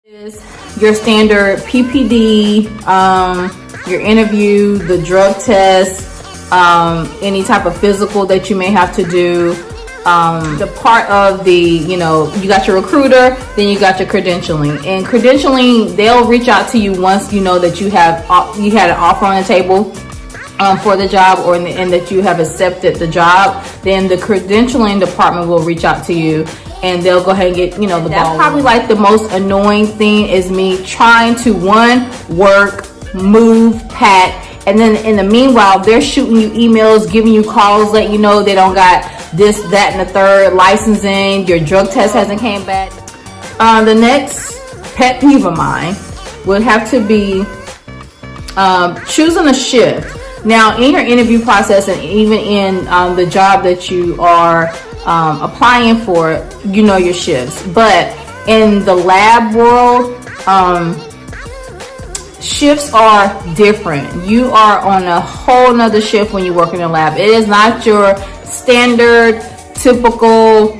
Is your standard PPD, your interview, the drug test, any type of physical that you may have to do. The part of the, you got your recruiter, then you got your credentialing. And credentialing, they'll reach out to you once you know that you had an offer on the table for the job, and that you have accepted the job. Then the credentialing department will reach out to you, and they'll go ahead and get, the ball. That's probably like the most annoying thing, is me trying to work, move, pack, and then in the meanwhile, they're shooting you emails, giving you calls, letting you know they don't got this, that, and the third, licensing, your drug test hasn't came back. The next pet peeve of mine would have to be choosing a shift. Now, in your interview process, and even in the job that you are applying for, your shifts. But in the lab world, shifts are different. You are on a whole nother shift when you work in a lab. It is not your standard, typical,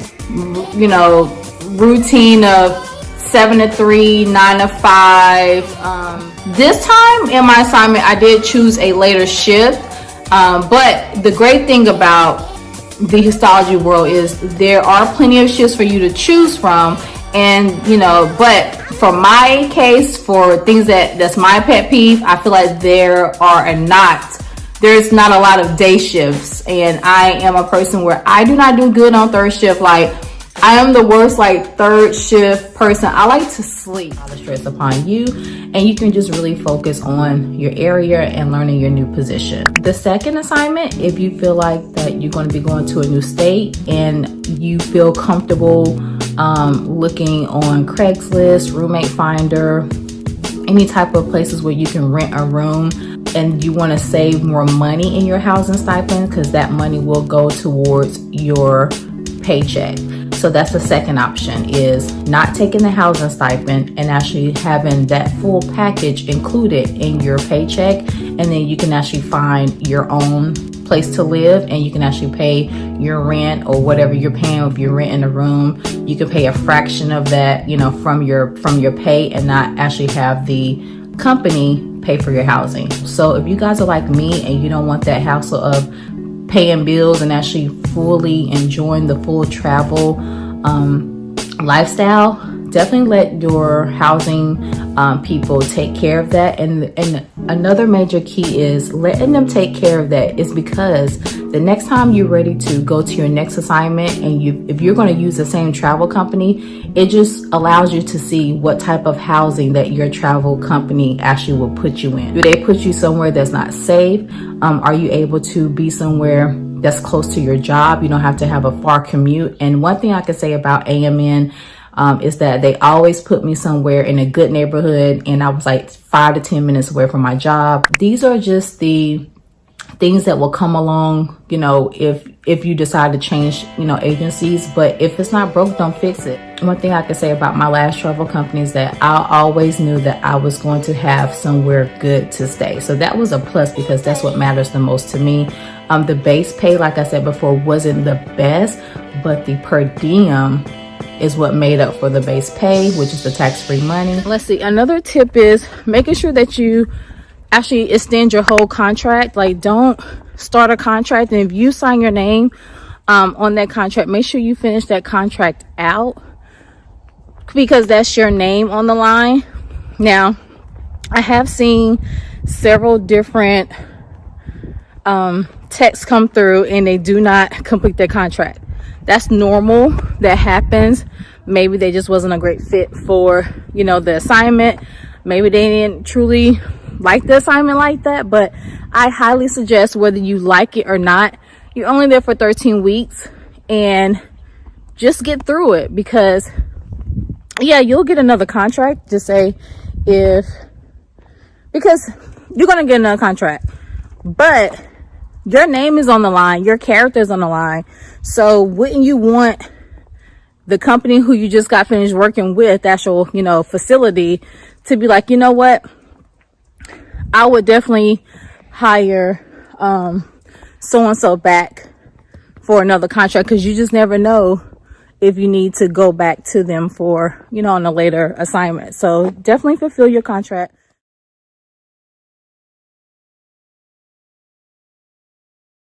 routine of 7 to 3, 9 to 5. This time in my assignment, I did choose a later shift. But the great thing about the histology world is there are plenty of shifts for you to choose from. And, but for my case, for things that's my pet peeve, I feel like there's not a lot of day shifts. And I am a person where I do not do good on third shift. Like, I am the worst, third shift person. I like to sleep. A lot of stress upon you, and you can just really focus on your area and learning your new position. The second assignment, if you feel like that you're going to be going to a new state and you feel comfortable looking on Craigslist, Roommate Finder, any type of places where you can rent a room, and you want to save more money in your housing stipend, because that money will go towards your paycheck. So that's the second option, is not taking the housing stipend and actually having that full package included in your paycheck. And then you can actually find your own place to live, and you can actually pay your rent or whatever you're paying. If you're renting a room, you can pay a fraction of that, from your pay, and not actually have the company pay for your housing. So if you guys are like me and you don't want that hassle of paying bills and actually fully enjoying the full travel lifestyle, definitely let your housing people take care of that. And another major key is letting them take care of that, is because the next time you're ready to go to your next assignment, and if you're going to use the same travel company, it just allows you to see what type of housing that your travel company actually will put you in. Do they put you somewhere that's not safe? Are you able to be somewhere that's close to your job? You don't have to have a far commute. And one thing I can say about AMN is that they always put me somewhere in a good neighborhood, and I was 5 to 10 minutes away from my job. These are just the things that will come along, if you decide to change, agencies. But if it's not broke, don't fix it. One thing I can say about my last travel company is that I always knew that I was going to have somewhere good to stay. So that was a plus, because that's what matters the most to me. The base pay, like I said before, wasn't the best, but the per diem is what made up for the base pay, which is the tax-free money. Let's see, another tip is making sure that you actually extend your whole contract. Don't start a contract, and if you sign your name on that contract, make sure you finish that contract out, because that's your name on the line. Now, I have seen several different texts come through, and they do not complete their contract. That's normal. That happens. Maybe they just wasn't a great fit for, the assignment. Maybe they didn't truly like the assignment like that. But I highly suggest, whether you like it or not, you're only there for 13 weeks, and just get through it. Because yeah, you'll get another contract. Just say because you're going to get another contract, but your name is on the line, your character is on the line. So wouldn't you want the company who you just got finished working with, the actual, facility, to be like, you know what? I would definitely hire so-and-so back for another contract, because you just never know if you need to go back to them for, on a later assignment. So definitely fulfill your contract.